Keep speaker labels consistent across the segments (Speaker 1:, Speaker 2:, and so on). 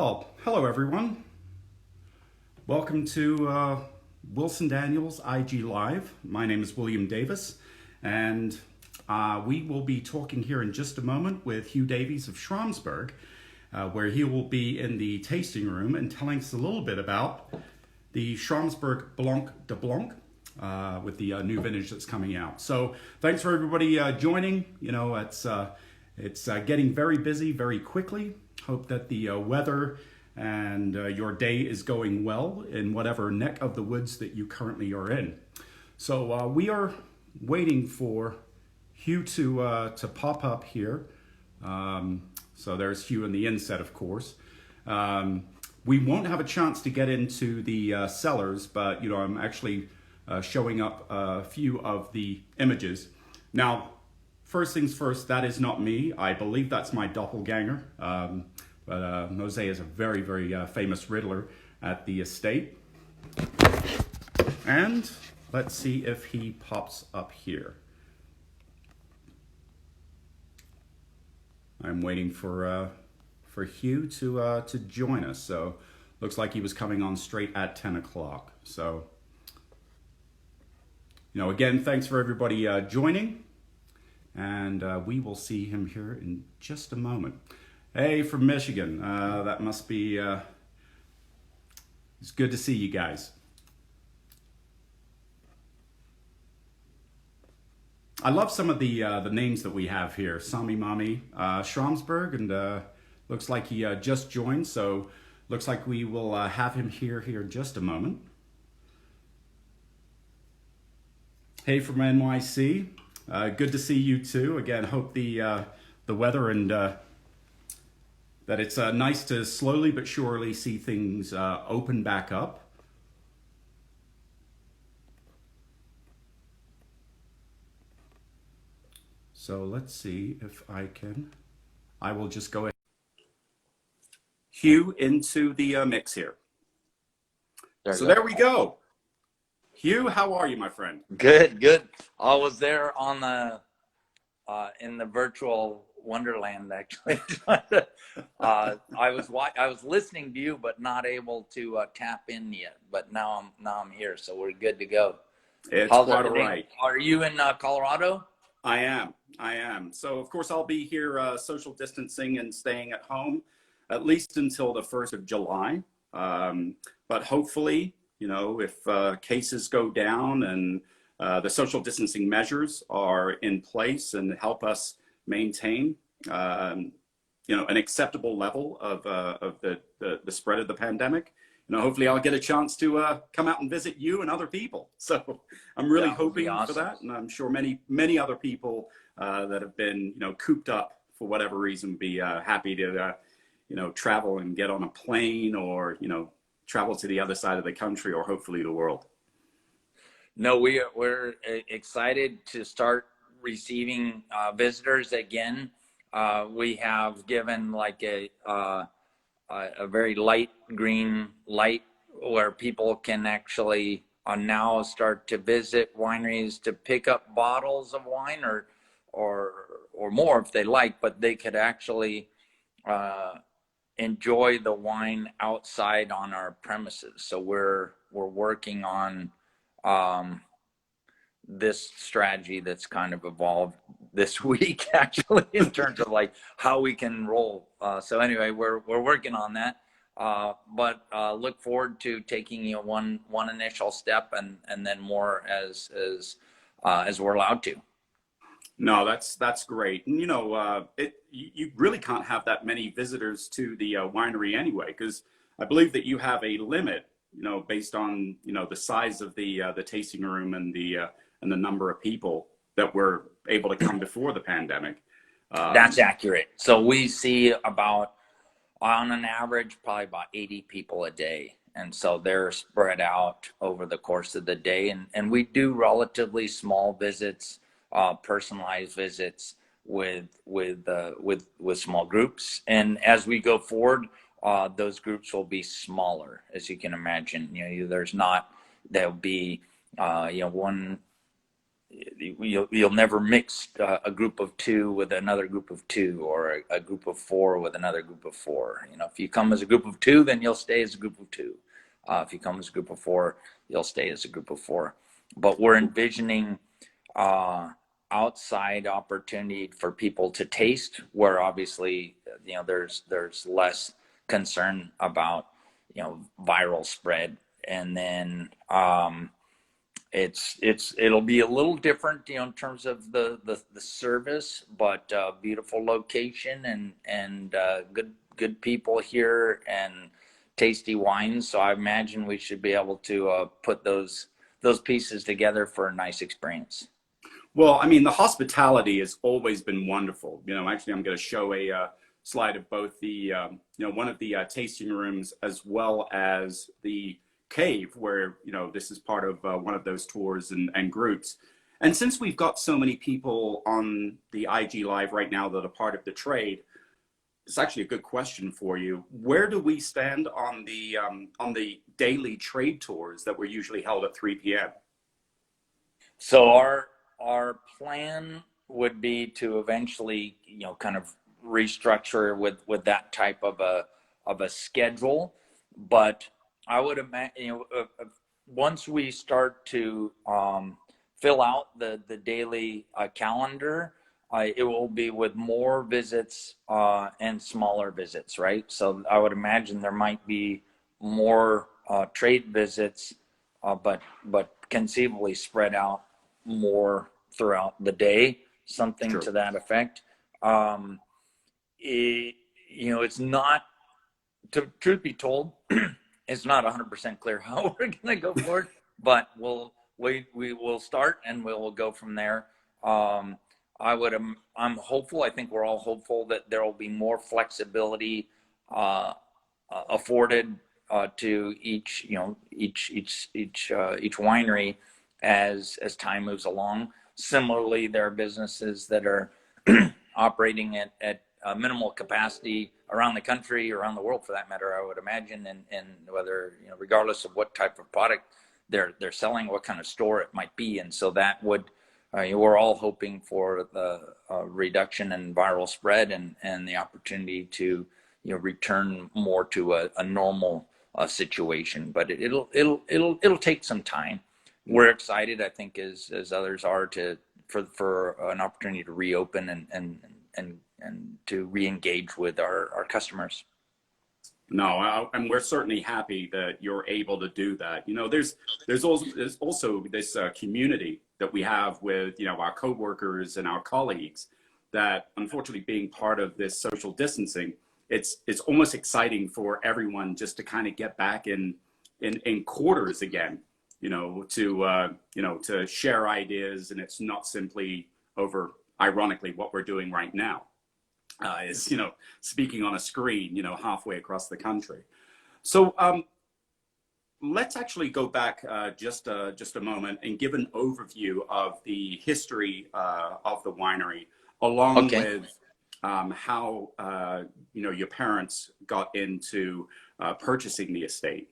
Speaker 1: Well, hello everyone. Welcome to Wilson Daniels IG Live. My name is William Davis, and we will be talking here in just a moment with Hugh Davies of Schramsberg, where he will be in the tasting room and telling us a little bit about the Schramsberg Blanc de Blanc with the new vintage that's coming out. So thanks for everybody joining. You know, it's getting very busy very quickly. Hope that the weather and your day is going well in whatever neck of the woods that you currently are in. So we are waiting for Hugh to pop up here. So there's Hugh in the inset, of course. We won't have a chance to get into the cellars, but you know, I'm actually showing up a few of the images. Now, first things first, that is not me. I believe that's my doppelganger. But Jose is a very, very famous Riddler at the estate. And let's see if he pops up here. I'm waiting for Hugh to join us. So looks like he was coming on straight at 10 o'clock. So, you know, again, thanks for everybody joining. And we will see him here in just a moment. Hey, from Michigan. That must be, it's good to see you guys. I love some of the names that we have here. Sami Mami, Schramsberg, and looks like he just joined, so looks like we will have him here in just a moment. Hey, from NYC. Good to see you too. Again, hope the weather and that it's nice to slowly but surely see things open back up. So let's see if I will just go ahead. Hugh into the mix here. There we go. Hugh, how are you, my friend?
Speaker 2: Good, good. I was there on the in the virtual Wonderland, actually. I was listening to you, but not able to tap in yet. But now I'm here, so we're good to go.
Speaker 1: It's
Speaker 2: How's
Speaker 1: quite
Speaker 2: everything?
Speaker 1: all right.
Speaker 2: Are you in Colorado?
Speaker 1: I am. So of course I'll be here social distancing and staying at home at least until the 1st of July. But hopefully, you know, if cases go down and the social distancing measures are in place and help us maintain, you know, an acceptable level of the spread of the pandemic, you know, hopefully I'll get a chance to come out and visit you and other people. So I'm really hoping for that, and I'm sure many other people that have been, you know, cooped up for whatever reason, be happy to, you know, travel and get on a plane, or you know, travel to the other side of the country, or hopefully the world.
Speaker 2: No, we're excited to start receiving visitors again. We have given like a very light green light where people can actually now start to visit wineries to pick up bottles of wine or more if they like, but they could actually enjoy the wine outside on our premises. So we're working on this strategy that's kind of evolved this week, actually, in terms of like how we can roll. So anyway, we're working on that, but look forward to taking you one initial step and then more as we're allowed to.
Speaker 1: No, that's great. And you know, you really can't have that many visitors to the winery anyway, because I believe that you have a limit, you know, based on, you know, the size of the tasting room and the number of people that were able to come before the pandemic.
Speaker 2: That's accurate. So we see about, on an average, probably about 80 people a day. And so they're spread out over the course of the day. And we do relatively small visits, personalized visits with small groups. And as we go forward, those groups will be smaller, as you can imagine. You know, there'll be, you know, one you'll never mix a group of two with another group of two, or a group of four with another group of four. If you come as a group of two, then you'll stay as a group of two. If you come as a group of four, you'll stay as a group of four. But we're envisioning outside opportunity for people to taste, where obviously there's less concern about viral spread. And then it'll be a little different in terms of the service, but beautiful location and good people here and tasty wines. So I imagine we should be able to put those pieces together for a nice experience.
Speaker 1: Well, I mean, the hospitality has always been wonderful. Actually, I'm going to show a slide of both the one of the tasting rooms, as well as the cave, where this is part of one of those tours and groups. And since we've got so many people on the IG Live right now that are part of the trade, it's actually a good question for you. Where do we stand on the daily trade tours that were usually held at 3 p.m.?
Speaker 2: So our plan would be to eventually kind of restructure with that type of a schedule, but I would imagine once we start to fill out the daily calendar, it will be with more visits and smaller visits, right? So I would imagine there might be more trade visits, but conceivably spread out more throughout the day, something
Speaker 1: Sure.
Speaker 2: to that effect. It's not, truth be told, it's not 100% clear how we're going to go forward, but we will start and we'll go from there. I'm hopeful. I think we're all hopeful that there will be more flexibility afforded to each winery as time moves along. Similarly, there are businesses that are operating at minimal capacity around the country, around the world for that matter, I would imagine, and whether, regardless of what type of product they're selling, what kind of store it might be. And so that would, we're all hoping for the reduction in viral spread and the opportunity to, return more to a normal situation. But it'll take some time. We're excited, I think, as others are, for an opportunity to reopen and to re-engage with our customers.
Speaker 1: No, and we're certainly happy that you're able to do that. There's also this community that we have with our coworkers and our colleagues, that unfortunately, being part of this social distancing, it's almost exciting for everyone just to kind of get back in quarters again. To share ideas, and it's not simply over, ironically, what we're doing right now. Is speaking on a screen halfway across the country. So let's actually go back just a moment and give an overview of the history of the winery, along with how your parents got into purchasing the estate.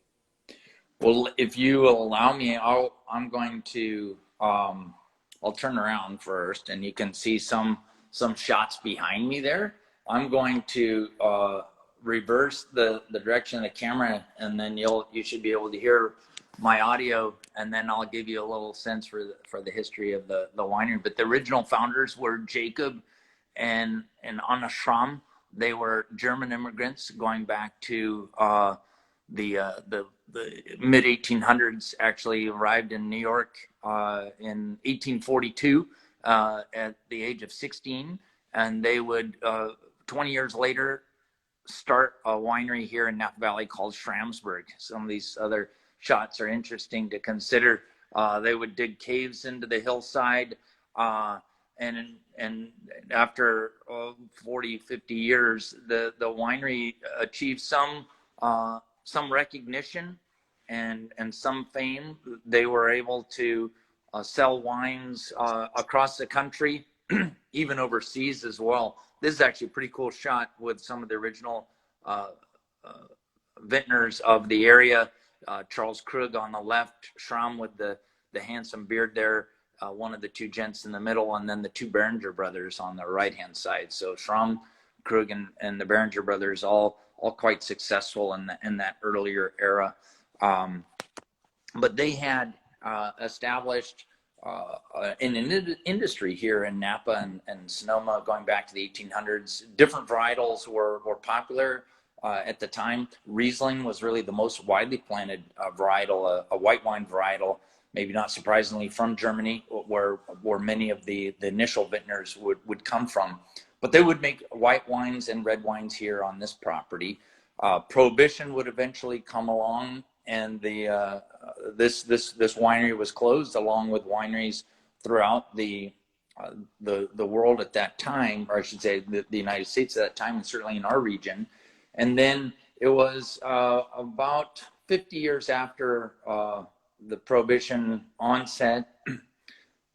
Speaker 2: Well, if you will allow me, I'm going to I'll turn around first, and you can see some shots behind me there. I'm going to reverse the direction of the camera, and then you should be able to hear my audio, and then I'll give you a little sense for the history of the winery. But the original founders were Jacob and Anna Schramm. They were German immigrants going back to the mid 1800s. Actually arrived in New York in 1842 at the age of 16, and they would 20 years later start a winery here in Napa Valley called Schramsberg. Some of these other shots are interesting to consider. They would dig caves into the hillside, and after 40, 50 years, the winery achieved some recognition and some fame. They were able to sell wines across the country, even overseas as well. This is actually a pretty cool shot with some of the original vintners of the area. Charles Krug on the left, Schramm with the handsome beard there, one of the two gents in the middle, and then the two Behringer brothers on the right-hand side. So Schramsberg and the Behringer brothers, all quite successful in that earlier era. But they had established an industry here in Napa and Sonoma going back to the 1800s. Different varietals were popular at the time. Riesling was really the most widely planted varietal, a white wine varietal, maybe not surprisingly from Germany, where many of the initial vintners would come from. But they would make white wines and red wines here on this property. Prohibition would eventually come along, and this winery was closed, along with wineries throughout the world at that time, or I should say the United States at that time, and certainly in our region. And then it was about 50 years after the Prohibition onset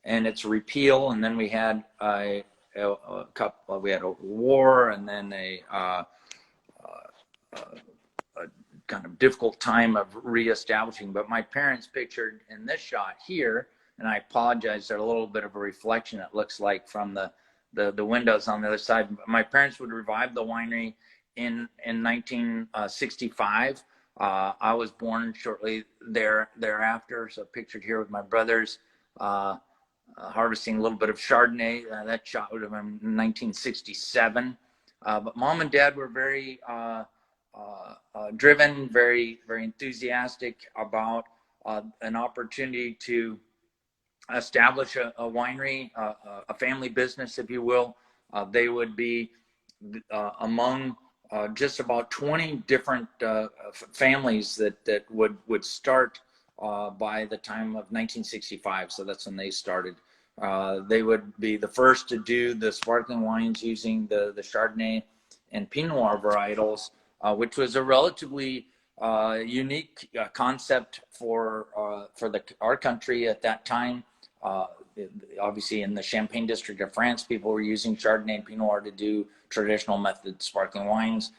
Speaker 2: and its repeal, and then we had a war, and then a kind of difficult time of reestablishing. But my parents pictured in this shot here, and I apologize, there's a little bit of a reflection, it looks like, from the windows on the other side. My parents would revive the winery in 1965. I was born shortly thereafter, so pictured here with my brothers harvesting a little bit of Chardonnay. That shot would have been 1967. But Mom and Dad were very driven, very enthusiastic about an opportunity to establish a winery, a family business, if you will. They would be among just about 20 different families that would start by the time of 1965. So that's when they started. They would be the first to do the sparkling wines using the Chardonnay and Pinot Noir varietals, which was a relatively unique concept for our country at that time. Obviously, in the Champagne district of France, people were using Chardonnay and Pinot Noir to do traditional method sparkling wines.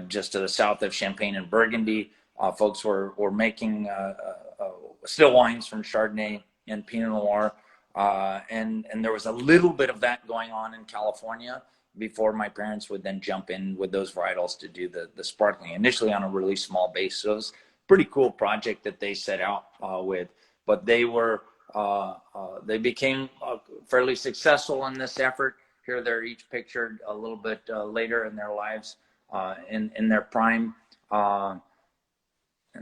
Speaker 2: Just to the south of Champagne and Burgundy, folks were making still wines from Chardonnay and Pinot Noir. And there was a little bit of that going on in California before my parents would then jump in with those varietals to do the sparkling, initially on a really small base. So it was a pretty cool project that they set out with. But they became fairly successful in this effort. Here they're each pictured a little bit later in their lives, in their prime. And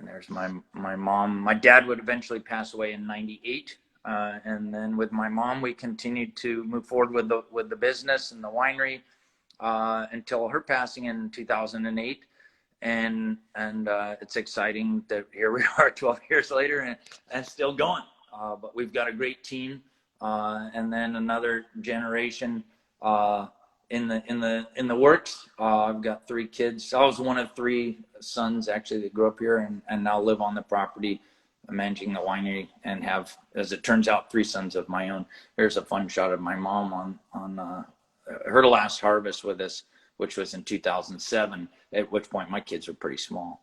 Speaker 2: there's my mom. My dad would eventually pass away in '98. And then with my mom, we continued to move forward with the business and the winery until her passing in 2008. And it's exciting that here we are 12 years later and still going. But we've got a great team, and then another generation in the works. I've got 3 kids. I was one of 3 sons actually that grew up here and now live on the property, managing the winery, and have, as it turns out, 3 sons of my own. Here's a fun shot of my mom on her last harvest with us, which was in 2007, at which point my kids were pretty small.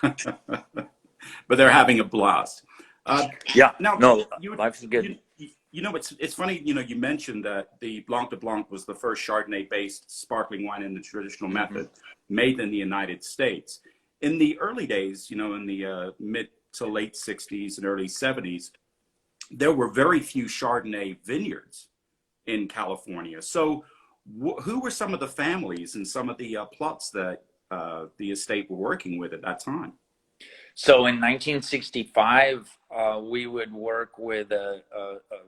Speaker 1: But they're having a blast.
Speaker 2: Yeah,
Speaker 1: now,
Speaker 2: no, life's good.
Speaker 1: It's funny, you mentioned that the Blanc de Blanc was the first Chardonnay-based sparkling wine in the traditional method made in the United States. In the early days, in the mid to late 60s and early 70s, there were very few Chardonnay vineyards in California. So who were some of the families and some of the plots that the estate were working with at that time?
Speaker 2: So in 1965, we would work with a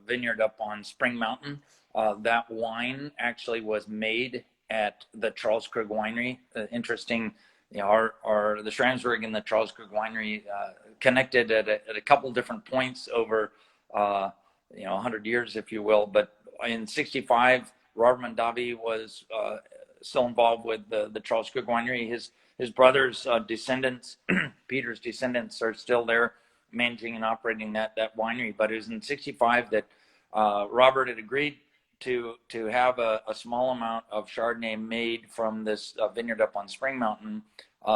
Speaker 2: vineyard up on Spring Mountain. That wine actually was made at the Charles Krug Winery. Interesting, the Schramsberg and the Charles Krug Winery connected at a couple different points over 100 years, if you will. But in '65, Robert Mondavi was still involved with the Charles Krug Winery. His brother's descendants, Peter's descendants, are still there managing and operating that winery. But it was in '65 that Robert had agreed to have a small amount of Chardonnay made from this vineyard up on Spring Mountain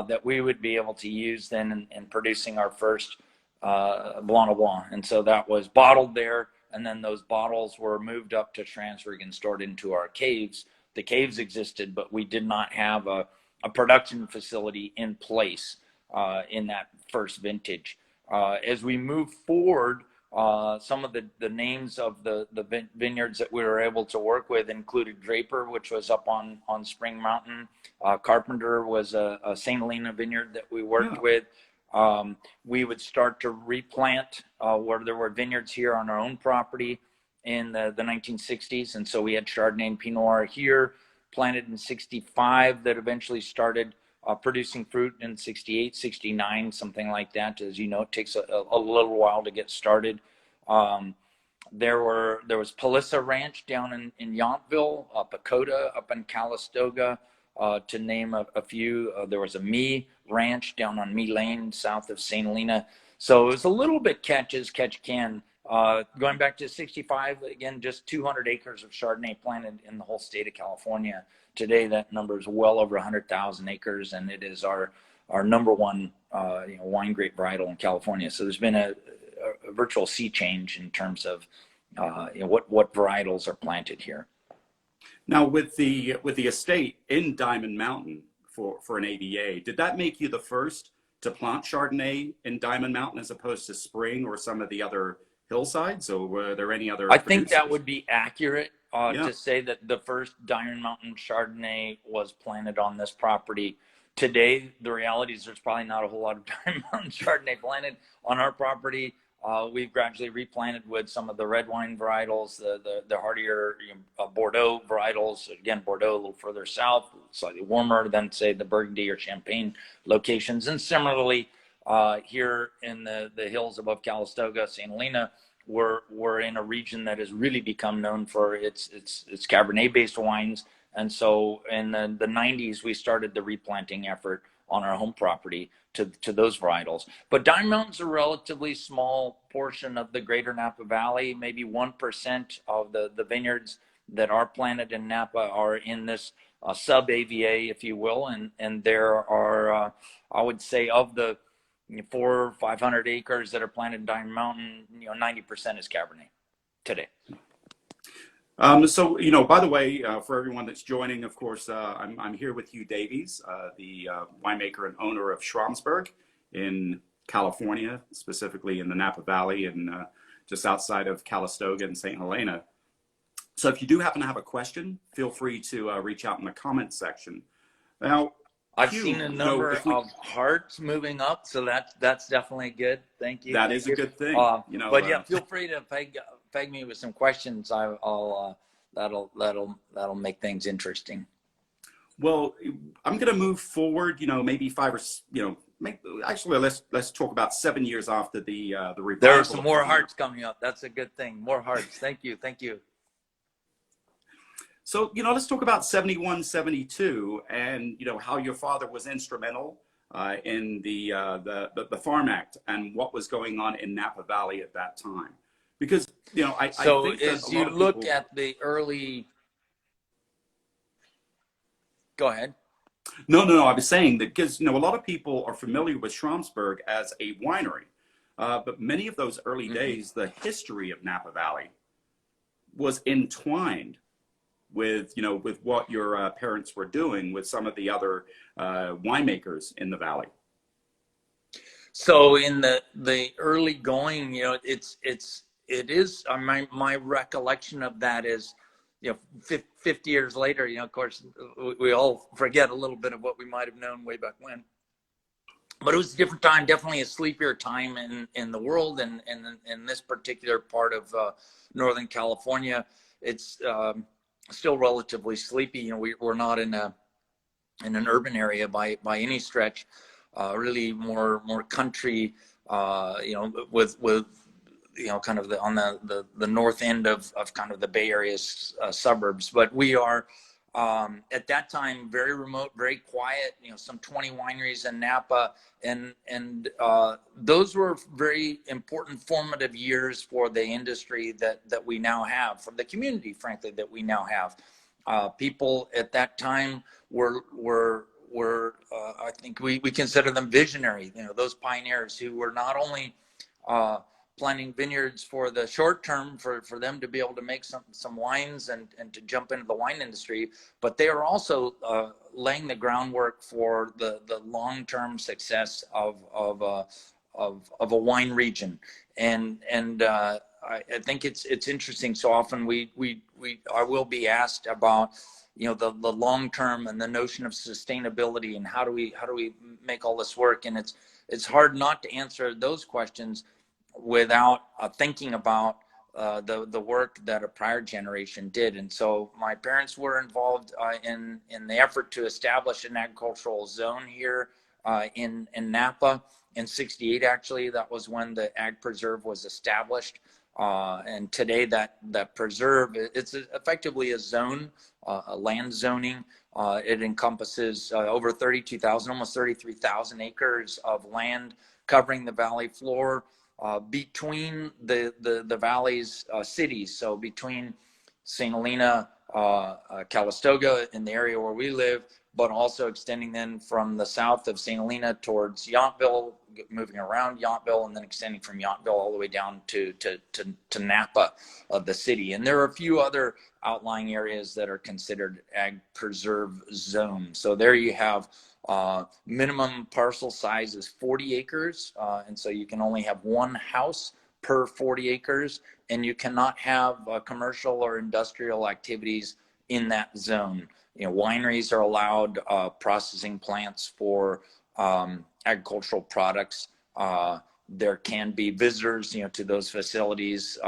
Speaker 2: that we would be able to use then in producing our first Blanc de Blanc. And so that was bottled there, and then those bottles were moved up to Schramsberg and stored into our caves. The caves existed, but we did not have a production facility in place in that first vintage. As we move forward, some of the names of the vineyards that we were able to work with included Draper, which was up on Spring Mountain. Carpenter was a St. Helena vineyard that we worked with. We would start to replant where there were vineyards here on our own property in the 1960s. And so we had Chardonnay and Pinot Noir here, planted in 65, that eventually started producing fruit in 68, 69, something like that. As you know, it takes a little while to get started. There was Palissa Ranch down in Yountville, Pacoda up in Calistoga, to name a few. There was a Me Ranch down on Me Lane, south of St. Helena. So it was a little bit catch as catch can. Going back to 65, again, just 200 acres of Chardonnay planted in the whole state of California. Today, that number is well over 100,000 acres, and it is our number one wine grape varietal in California. So there's been a virtual sea change in terms of what varietals are planted here.
Speaker 1: Now, with the estate in Diamond Mountain for an AVA, did that make you the first to plant Chardonnay in Diamond Mountain as opposed to Spring or some of the other hillsides, or were there any other?
Speaker 2: I think that would be accurate
Speaker 1: Yeah.
Speaker 2: to say that the first Diamond Mountain Chardonnay was planted on this property. Today, the reality is there's probably not a whole lot of Diamond Mountain Chardonnay planted on our property. We've gradually replanted with some of the red wine varietals, the hardier Bordeaux varietals. Again, Bordeaux a little further south, slightly warmer than, say, the Burgundy or Champagne locations. And similarly, here in the hills above Calistoga, St. Helena, we're in a region that has really become known for its Cabernet-based wines. And so in the 90s, we started the replanting effort on our home property to those varietals. But Diamond Mountain's a relatively small portion of the greater Napa Valley. Maybe 1% of the vineyards that are planted in Napa are in this sub-AVA, if you will. And there are, I would say, of the 400 or 500 acres that are planted in Diamond Mountain, 90% is Cabernet today.
Speaker 1: So, by the way, for everyone that's joining, of course, I'm here with Hugh Davies, the winemaker and owner of Schramsberg in California, specifically in the Napa Valley and just outside of Calistoga and St. Helena. So if you do happen to have a question, feel free to reach out in the comments section. Now,
Speaker 2: I've seen a number of hearts moving up, so that's definitely good. Thank you.
Speaker 1: That is a good thing.
Speaker 2: But yeah, feel free to peg me with some questions. That'll make things interesting.
Speaker 1: Well, I'm going to move forward. Maybe actually let's talk about 7 years after the revival.
Speaker 2: There are some more hearts coming up. That's a good thing. More hearts. Thank you.
Speaker 1: So, let's talk about 71, 72 and, how your father was instrumental in the Farm Act and what was going on in Napa Valley at that time. Because, I think
Speaker 2: as you look at the early... Go ahead.
Speaker 1: No. I was saying that because, a lot of people are familiar with Schramsberg as a winery. But many of those early days, the history of Napa Valley was entwined with what your parents were doing with some of the other winemakers in the valley.
Speaker 2: So in the early going, it is my recollection of that is 50 years later, of course we all forget a little bit of what we might have known way back when, but it was a different time, definitely a sleepier time in the world, and in this particular part of Northern California, it's still relatively sleepy. We're not in an urban area by any stretch. Really more country. With kind of on the north end of kind of the Bay Area's suburbs. But we are at that time very remote, very quiet. Some 20 wineries in Napa, and those were very important formative years for the industry that we now have, for the community, frankly, that we now have. People at that time were I think we consider them visionary. Those pioneers who were not only planting vineyards for the short term for them to be able to make some wines and to jump into the wine industry, but they are also laying the groundwork for the long-term success of a wine region. And I think it's interesting. So often I will be asked about, you know, the long term and the notion of sustainability and how do we make all this work. And it's hard not to answer those questions without thinking about the work that a prior generation did. And so my parents were involved in the effort to establish an agricultural zone here in Napa. In '68, actually, that was when the Ag Preserve was established. And today that preserve, it's effectively a zone, a land zoning. It encompasses over 32,000, almost 33,000 acres of land covering the valley floor between the valley's cities. So between St. Helena, Calistoga in the area where we live, but also extending then from the south of St. Helena towards Yountville, moving around Yountville, and then extending from Yountville all the way down to Napa of the city. And there are a few other outlying areas that are considered ag preserve zones. So there you have minimum parcel size is 40 acres. And so you can only have one house per 40 acres, and you cannot have commercial or industrial activities in that zone. You know, wineries are allowed, processing plants for agricultural products. There can be visitors, you know, to those facilities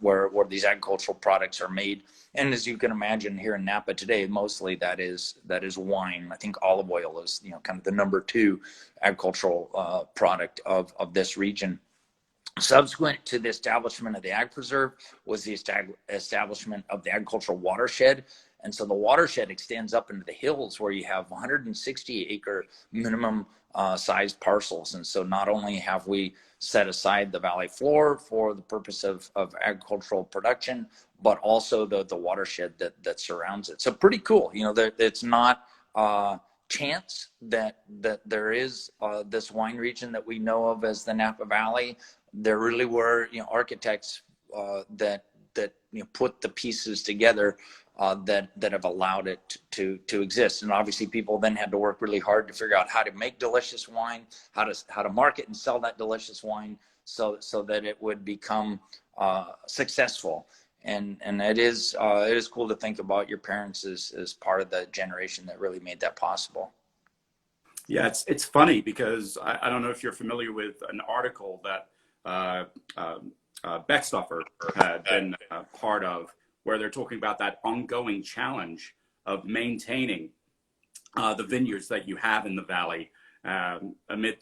Speaker 2: where these agricultural products are made. And as you can imagine, here in Napa today, mostly that is wine. I think olive oil is, you know, kind of the number 2 agricultural product of this region. Subsequent to the establishment of the Ag Preserve was the establishment of the agricultural watershed. And so the watershed extends up into the hills where you have 160 acre minimum sized parcels. And so not only have we set aside the valley floor for the purpose of agricultural production, but also the watershed that surrounds it. So pretty cool. You know, it's not chance that there is this wine region that we know of as the Napa Valley. There really were, you know, architects that you know, put the pieces together that have allowed it to exist. And obviously people then had to work really hard to figure out how to make delicious wine, how to market and sell that delicious wine so that it would become successful. And it is cool to think about your parents as part of the generation that really made that possible.
Speaker 1: Yeah, it's funny because I don't know if you're familiar with an article that Beckstoffer had been part of, where they're talking about that ongoing challenge of maintaining the vineyards that you have in the valley amid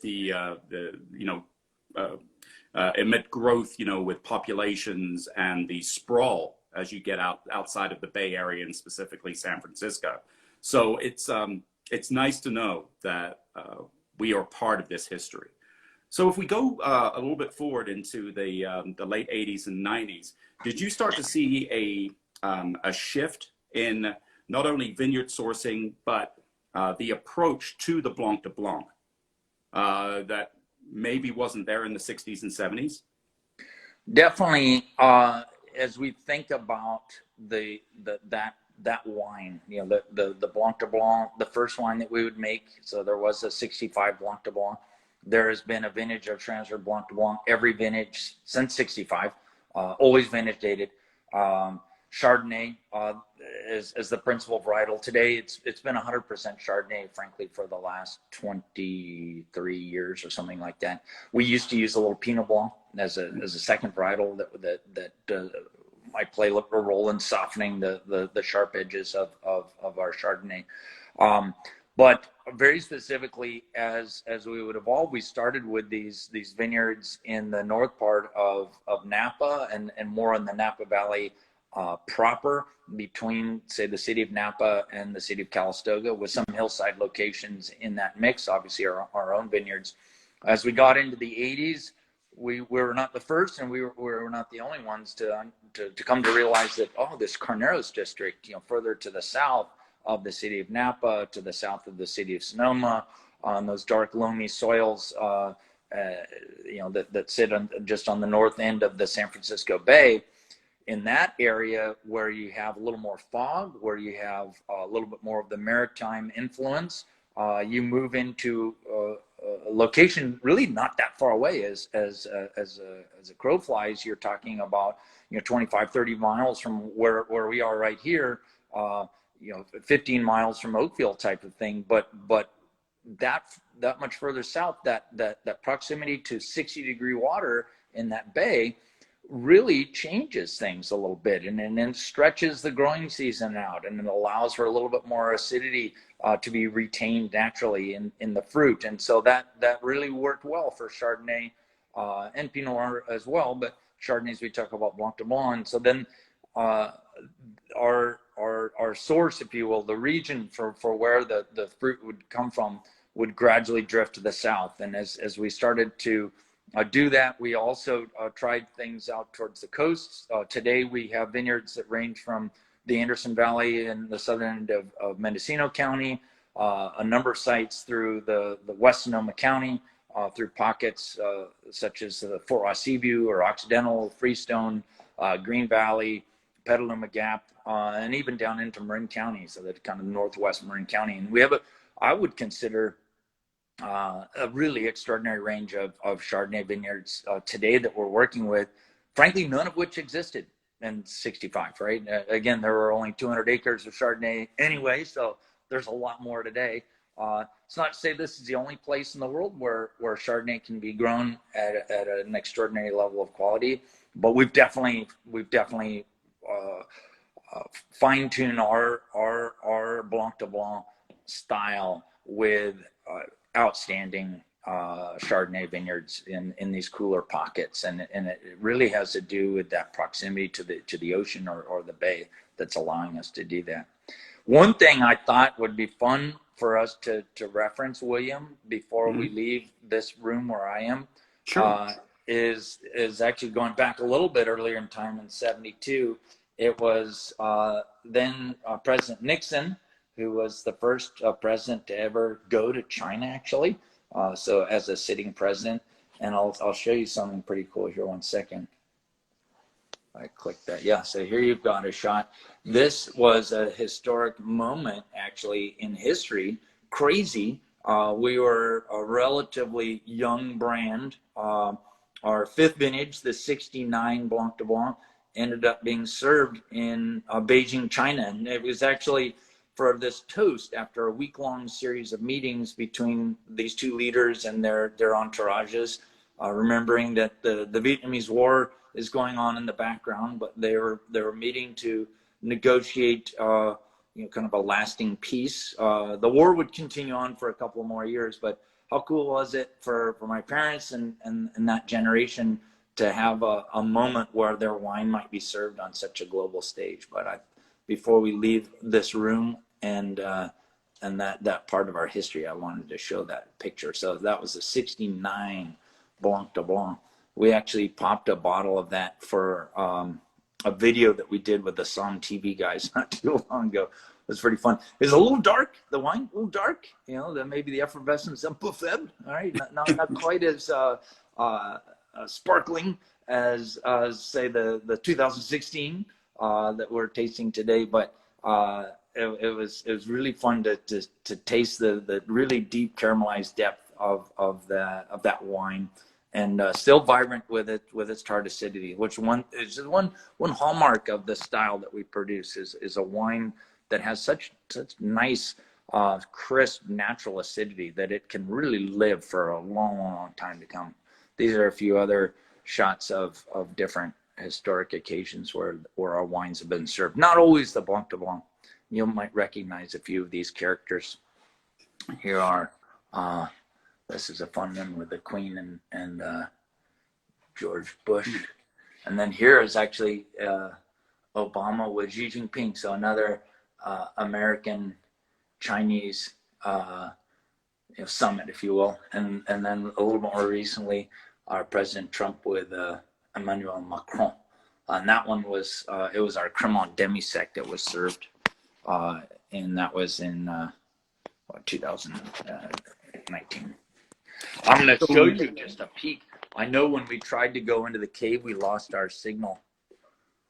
Speaker 1: amid growth, you know, with populations and the sprawl as you get outside of the Bay Area and specifically San Francisco. So it's nice to know that we are part of this history. So if we go a little bit forward into the late 80s and 90s, did you start to see a shift in not only vineyard sourcing, but the approach to the Blanc de Blanc that maybe wasn't there in the 60s and 70s?
Speaker 2: Definitely, as we think about that wine, you know, the Blanc de Blanc, the first wine that we would make. So there was a 65 Blanc de Blanc. There has been a vintage of Schramsberg Blanc de Blanc, every vintage since 65, always vintage dated. Chardonnay is the principal varietal. Today, it's been 100% Chardonnay, frankly, for the last 23 years or something like that. We used to use a little Pinot Blanc as a second varietal that might play a role in softening the sharp edges of our Chardonnay. But very specifically, as we would evolve, we started with these vineyards in the north part of Napa and more in the Napa Valley proper, between, say, the city of Napa and the city of Calistoga, with some hillside locations in that mix, obviously our own vineyards. As we got into the 80s, we were not the first, and we were not the only ones to come to realize that, oh, this Carneros district, you know, further to the south of the city of Napa, to the south of the city of Sonoma, on those dark, loamy soils, that sit just on the north end of the San Francisco Bay. In that area where you have a little more fog, where you have a little bit more of the maritime influence, you move into a location really not that far away. As a crow flies, you're talking about 25, 30 miles from where we are right here. 15 miles from Oakville type of thing. But that much further south, that proximity to 60-degree water in that bay really changes things a little bit, and then stretches the growing season out, and it allows for a little bit more acidity to be retained naturally in the fruit. And so that really worked well for Chardonnay and Pinot Noir as well, but Chardonnays we talk about Blanc de Blanc. And so then our source, if you will, the region for where the fruit would come from would gradually drift to the south. And as we started to do that, we also tried things out towards the coasts. Today we have vineyards that range from the Anderson Valley in the southern end of Mendocino County, a number of sites through the West Sonoma County, through pockets such as the Fort Ross Seaview or Occidental, Freestone, Green Valley, Petaluma Gap, and even down into Marin County, so that kind of northwest Marin County. And we have I would consider a really extraordinary range of Chardonnay vineyards today that we're working with, frankly, none of which existed in 65, right? Again, there were only 200 acres of Chardonnay anyway, so there's a lot more today. It's not to say this is the only place in the world where Chardonnay can be grown at an extraordinary level of quality, but we've definitely fine-tuned our Blanc de Blanc style with outstanding Chardonnay vineyards in these cooler pockets, and it really has to do with that proximity to the ocean or the bay that's allowing us to do that. One thing I thought would be fun for us to reference, William, before we leave this room where I am,
Speaker 1: Sure.
Speaker 2: is actually going back a little bit earlier in time in '72. It was then President Nixon, who was the first president to ever go to China, actually. So as a sitting president, and I'll show you something pretty cool here. 1 second. I clicked that. Yeah, so here you've got a shot. This was a historic moment, actually, in history. Crazy. We were a relatively young brand. Our fifth vintage, the '69 Blanc de Blanc, ended up being served in Beijing, China. And it was actually for this toast after a week-long series of meetings between these two leaders and their entourages, remembering that the Vietnamese War is going on in the background, but they were meeting to negotiate kind of a lasting peace. The war would continue on for a couple more years, but how cool was it for my parents and that generation to have a moment where their wine might be served on such a global stage. But before we leave this room and that part of our history, I wanted to show that picture. So that was a '69 Blanc de Blanc. We actually popped a bottle of that for a video that we did with the Som TV guys not too long ago. It was pretty fun. It's a little dark, the wine, a little dark. Maybe the effervescence un peu faible. All right, not quite as sparkling as say the 2016 that we're tasting today, but it was really fun to taste the really deep caramelized depth of that wine, and still vibrant with its tart acidity, which is one hallmark of the style that we produce is a wine that has such nice crisp natural acidity that it can really live for a long time to come. These are a few other shots of different historic occasions where our wines have been served. Not always the Blanc de Blanc. You might recognize a few of these characters. Here are, this is a fun one with the Queen and George Bush. And then here is actually Obama with Xi Jinping. So another American Chinese summit, if you will. And then a little more recently, our President Trump with Emmanuel Macron. And that one was, it was our Cremant Demi-Sec that was served. And that was in 2019. I'm going to show you just a peek. I know when we tried to go into the cave, we lost our signal,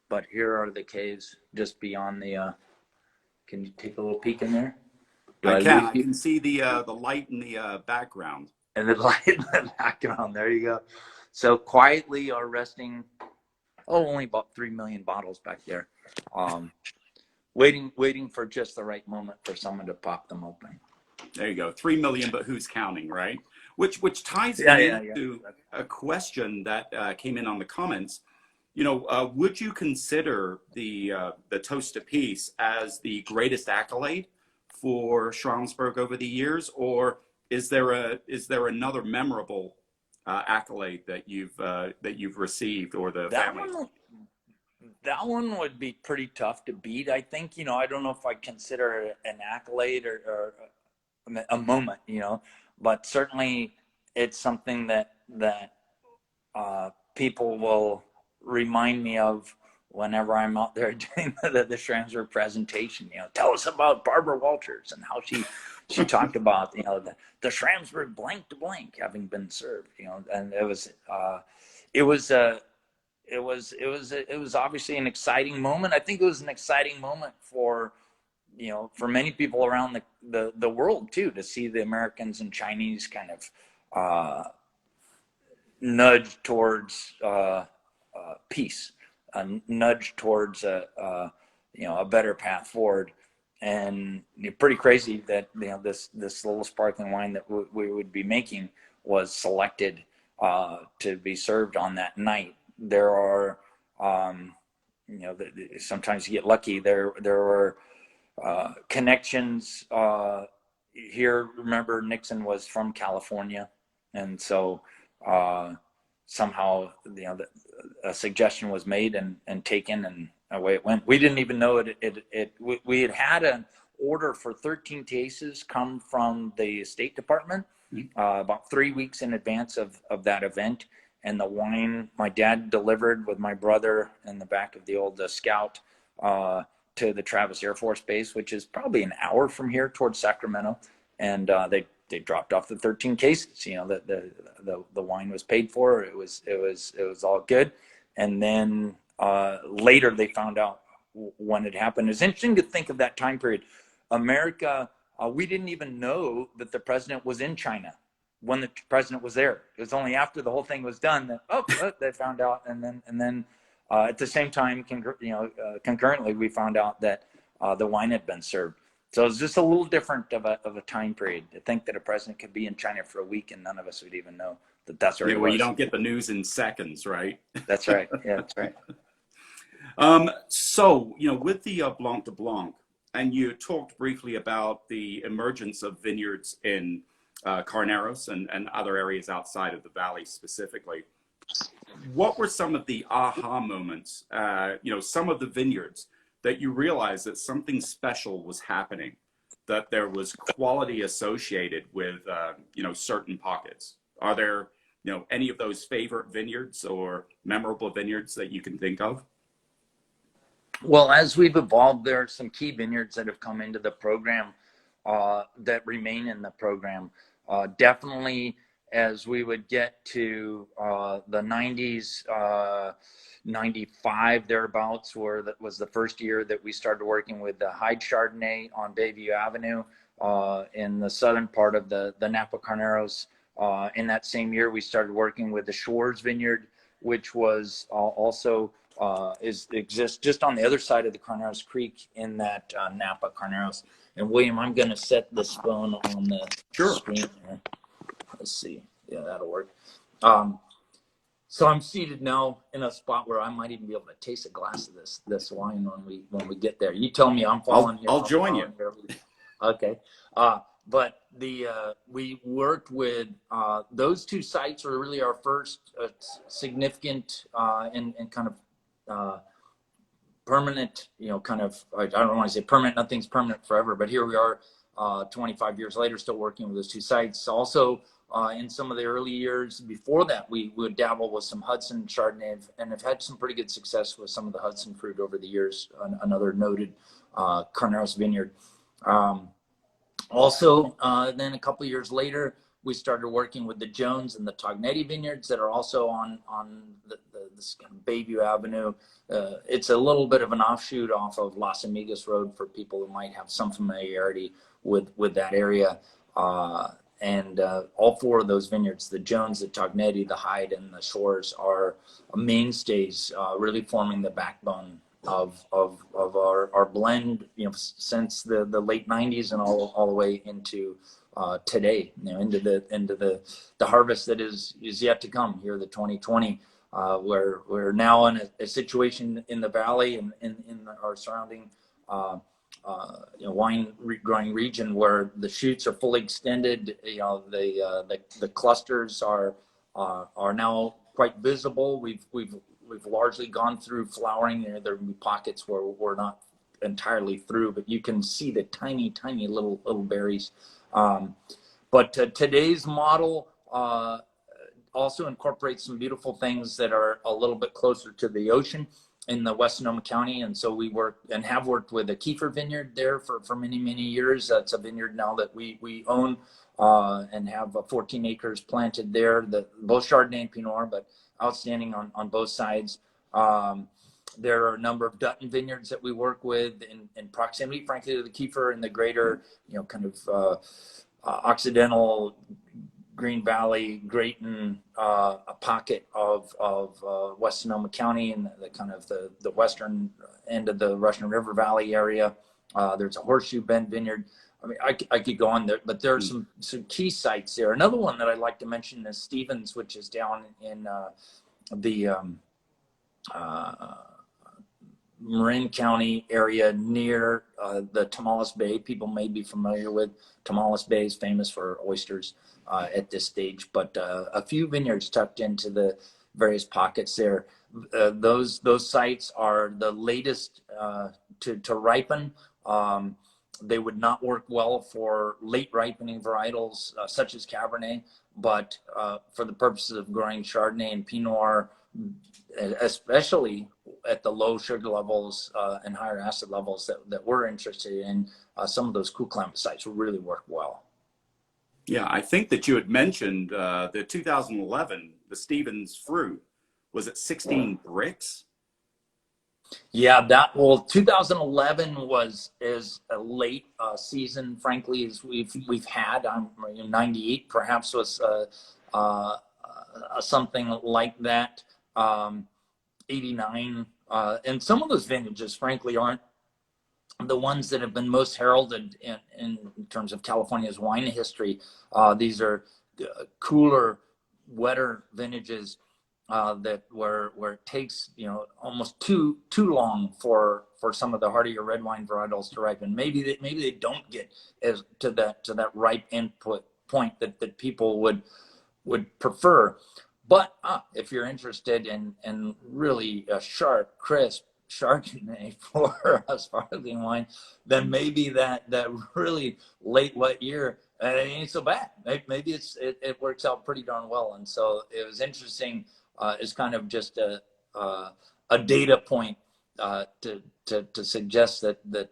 Speaker 2: but here are the caves just beyond the, can you take a little peek in there?
Speaker 1: I can. I can see the light in the background.
Speaker 2: And the light in the background. There you go. So quietly are resting, only about 3 million bottles back there. Waiting for just the right moment for someone to pop them open.
Speaker 1: There you go. 3 million, but who's counting, right? Which ties into a question that came in on the comments. You know, would you consider the Toast of Peace as the greatest accolade for Schramsberg over the years, or is there another memorable accolade that you've received, or the family?
Speaker 2: That one would be pretty tough to beat. I think, you know, I don't know if I consider it an accolade or a moment, you know, but certainly it's something that people will remind me of whenever I'm out there doing the Schramsberg presentation. You know, tell us about Barbara Walters and how she talked about, you know, the Schramsberg Blanc de Blanc having been served, you know, and it was obviously an exciting moment. I think it was an exciting moment for, you know, for many people around the world too, to see the Americans and Chinese kind of nudge towards peace, a nudge towards a better path forward. And pretty crazy that, you know, this little sparkling wine that we would be making was selected to be served on that night. There are, you know, sometimes you get lucky. There were connections here. Remember, Nixon was from California, and so somehow, you know, a suggestion was made and taken, and away it went. We didn't even know it. We had an order for 13 cases come from the State Department about 3 weeks in advance of that event. And the wine my dad delivered with my brother in the back of the old Scout to the Travis Air Force Base, which is probably an hour from here towards Sacramento. And they dropped off the 13 cases. You know, the wine was paid for. It was all good. And then later they found out when it happened. It's interesting to think of that time period. America, we didn't even know that the president was in China when the president was there. It was only after the whole thing was done that they found out, and then at the same time, concurrently, we found out that the wine had been served. So it's just a little different of a time period. To think that a president could be in China for a week and none of us would even know that's where he was.
Speaker 1: Well, you don't get the news in seconds, right?
Speaker 2: That's right. Yeah, that's right.
Speaker 1: So, you know, with the Blanc de Blanc, and you talked briefly about the emergence of vineyards in Carneros and other areas outside of the valley specifically. What were some of the aha moments, you know, some of the vineyards that you realized that something special was happening, that there was quality associated with, you know, certain pockets? Are there, you know, any of those favorite vineyards or memorable vineyards that you can think of?
Speaker 2: Well, as we've evolved, there are some key vineyards that have come into the program that remain in the program. Definitely, as we would get to the 90s, 95 thereabouts, where that was the first year that we started working with the Hyde Chardonnay on Bayview Avenue in the southern part of the Napa Carneros. In that same year, we started working with the Shores Vineyard, which was also exists just on the other side of the Carneros Creek in that Napa Carneros. And William, I'm going to set this phone on the screen here. Let's see. Yeah, that'll work. So I'm seated now in a spot where I might even be able to taste a glass of this wine when we get there. You tell me I'm falling here.
Speaker 1: I'll join you.
Speaker 2: Here. Okay. But we worked with those two sites were really our first significant and kind of permanent, you know, kind of, I don't want to say permanent, nothing's permanent forever, but here we are 25 years later, still working with those two sites. Also, in some of the early years before that, we would dabble with some Hudson Chardonnay and have had some pretty good success with some of the Hudson fruit over the years, another noted Carneros vineyard. Also, then a couple of years later, we started working with the Jones and the Tognetti vineyards that are also on this kind of Bayview Avenue. It's a little bit of an offshoot off of Las Amigas Road for people who might have some familiarity with that area. And all four of those vineyards, the Jones, the Tognetti, the Hyde, and the Shores, are mainstays, really forming the backbone of our blend, since the late 90s and all the way into today, into the harvest that is yet to come here, the 2020. We're now in a situation in the valley and in our surrounding wine growing region where the shoots are fully extended. The clusters are now quite visible. We've largely gone through flowering. There will be pockets where we're not entirely through, but you can see the tiny little berries. But today's model also incorporates some beautiful things that are a little bit closer to the ocean in the West Sonoma County. And so we work and have worked with a Kiefer vineyard there for many years. That's a vineyard now that we own and have 14 acres planted there, both Chardonnay and Pinot Noir, but outstanding on both sides. There are a number of Dutton vineyards that we work with in proximity, frankly, to the Kiefer in the greater, kind of Occidental, Green Valley, Grayton, a pocket of West Sonoma County and the kind of the western end of the Russian River Valley area. There's a Horseshoe Bend vineyard. I mean, I could go on there, but there are some key sites there. Another one that I'd like to mention is Stevens, which is down in the Marin County area near the Tamales Bay. People may be familiar with Tamales Bay, is famous for oysters at this stage, but a few vineyards tucked into the various pockets there. Those sites are the latest to ripen. They would not work well for late ripening varietals such as Cabernet, but for the purposes of growing Chardonnay and Pinot Noir, especially at the low sugar levels and higher acid levels that we're interested in, some of those cool climate sites will really work well.
Speaker 1: Yeah, I think that you had mentioned the 2011, the Stevens fruit, was it 16 bricks?
Speaker 2: Yeah, 2011 is a late season, frankly, as we've had. 98 perhaps was something like that. 89, and some of those vintages, frankly, aren't the ones that have been most heralded in terms of California's wine history. These are cooler, wetter vintages that where it takes almost too long for some of the hardier red wine varietals to ripen. Maybe they don't get as to that ripe input point that people would prefer. But if you're interested in really a sharp, crisp Chardonnay for a sparkling wine, then maybe that really late wet year it ain't so bad. Maybe it works out pretty darn well. And so it was interesting. It's kind of just a data point to suggest that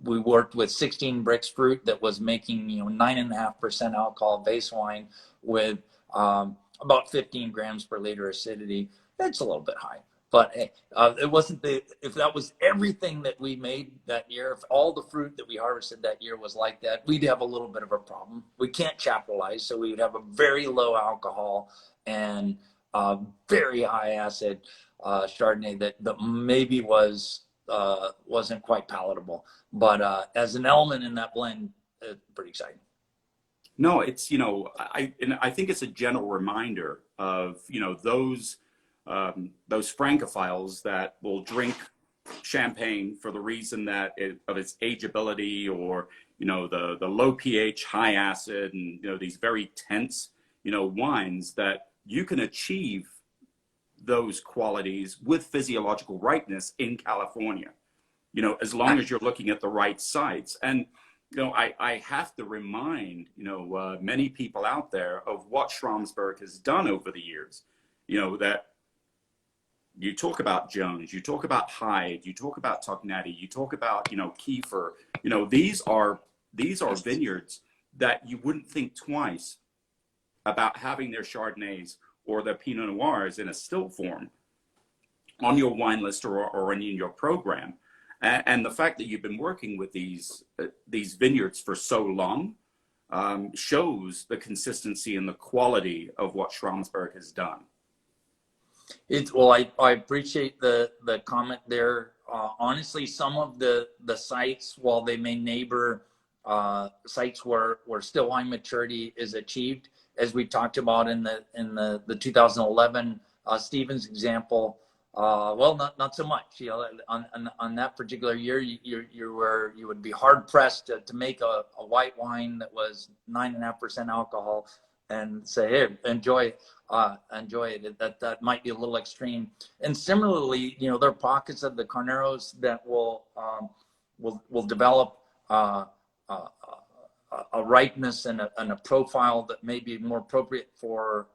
Speaker 2: we worked with 16 bricks fruit that was making 9.5% alcohol base wine with about 15 grams per liter acidity. That's a little bit high, but hey, it wasn't if that was everything that we made that year, if all the fruit that we harvested that year was like that, we'd have a little bit of a problem. We can't chaptalize, so we would have a very low alcohol and very high acid Chardonnay that maybe wasn't quite palatable, but as an element in that blend, it's pretty exciting.
Speaker 1: No, it's I think it's a gentle reminder of those Francophiles that will drink champagne for the reason that of its ageability, or the low pH, high acid, and these very tense wines, that you can achieve those qualities with physiological ripeness in California, as long as you're looking at the right sites. And I have to remind many people out there of what Schramsberg has done over the years. That you talk about Jones, you talk about Hyde, you talk about Tognetti, you talk about Kiefer. These are vineyards that you wouldn't think twice about having their Chardonnays or their Pinot Noirs in a still form on your wine list or in your program. And the fact that you've been working with these vineyards for so long shows the consistency and the quality of what Schramsberg has done.
Speaker 2: Well, I appreciate the comment there. Honestly, some of the sites, while they may neighbor sites where still wine maturity is achieved, as we talked about in the 2011 Stevens example, well, not so much. You know, on that particular year, you would be hard pressed to make a white wine that was 9.5% alcohol and say, hey, enjoy it. That might be a little extreme. And similarly, you know, there are pockets of the Carneros that will develop a ripeness and a profile that may be more appropriate for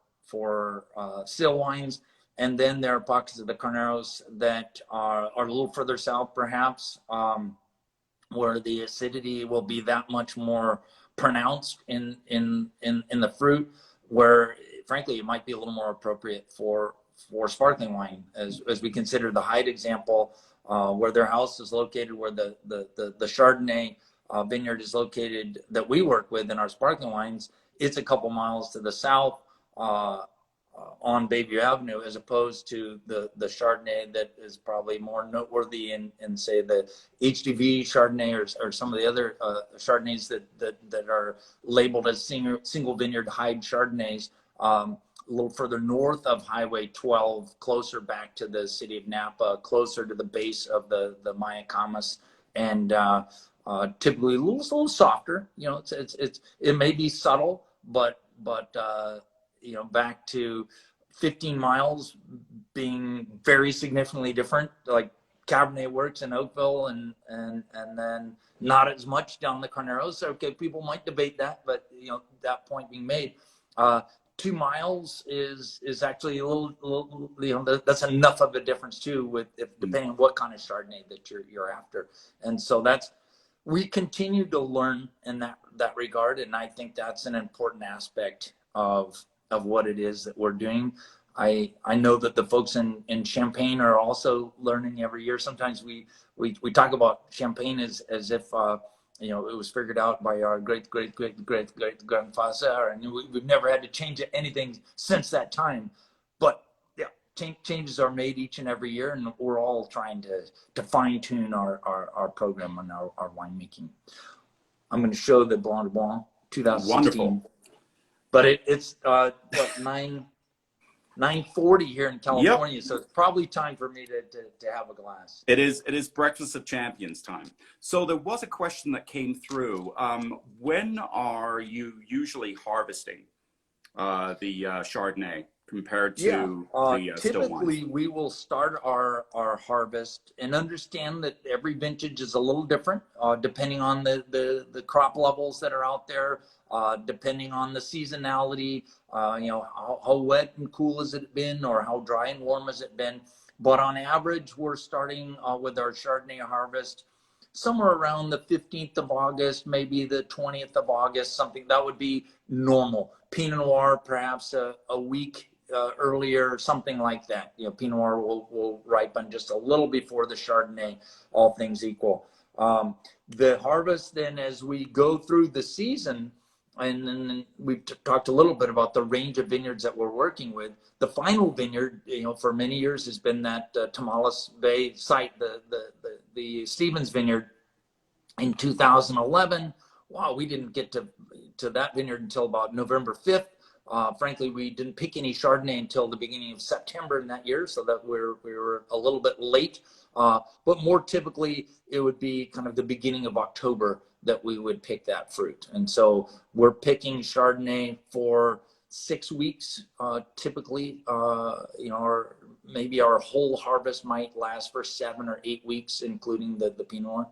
Speaker 2: still wines. And then there are pockets of the Carneros that are a little further south, perhaps, where the acidity will be that much more pronounced in the fruit, where frankly it might be a little more appropriate for sparkling wine, as we consider the Hyde example, where their house is located, where the Chardonnay vineyard is located that we work with in our sparkling wines. It's a couple miles to the south on Bayview Avenue, as opposed to the Chardonnay that is probably more noteworthy in say the HDV Chardonnay or some of the other Chardonnays that are labeled as single vineyard Hyde Chardonnays, a little further north of Highway 12, closer back to the city of Napa, closer to the base of the Mayacamas, and typically a little softer. You know, it may be subtle, but you know, back to 15 miles being very significantly different, like Cabernet works in Oakville, and then not as much down the Carneros. So, okay, people might debate that, but you know, that point being made, 2 miles is actually a little, you know, that's enough of a difference too, depending on what kind of Chardonnay that you're after. And so we continue to learn in that regard, and I think that's an important aspect of what it is that we're doing. I know that the folks in Champagne are also learning every year. Sometimes we talk about Champagne as if you know, it was figured out by our great grandfather, and we've never had to change anything since that time. But yeah, changes are made each and every year, and we're all trying to fine tune our program and our winemaking. I'm going to show the Blanc de Blanc 2016.
Speaker 1: Wonderful.
Speaker 2: But it's what, 9:40 here in California, yep. So it's probably time for me to have a glass.
Speaker 1: It is Breakfast of Champions time. So there was a question that came through. When are you usually harvesting the Chardonnay compared to the still wines?
Speaker 2: Typically, we will start our harvest and understand that every vintage is a little different, depending on the crop levels that are out there. Depending on the seasonality, you know, how wet and cool has it been, or how dry and warm has it been. But on average, we're starting with our Chardonnay harvest somewhere around the 15th of August, maybe the 20th of August, something that would be normal. Pinot Noir, perhaps a week earlier, something like that. You know, Pinot Noir will ripen just a little before the Chardonnay, all things equal. The harvest then, as we go through the season, and then we've talked a little bit about the range of vineyards that we're working with. The final vineyard, you know, for many years has been that Tamales Bay site, the Stevens Vineyard in 2011. Wow, we didn't get to that vineyard until about November 5th. Frankly, we didn't pick any Chardonnay until the beginning of September in that year, so that we were a little bit late. But more typically, it would be kind of the beginning of October that we would pick that fruit. And so we're picking Chardonnay for 6 weeks, typically, you know, or maybe our whole harvest might last for 7 or 8 weeks, including the Pinot Noir.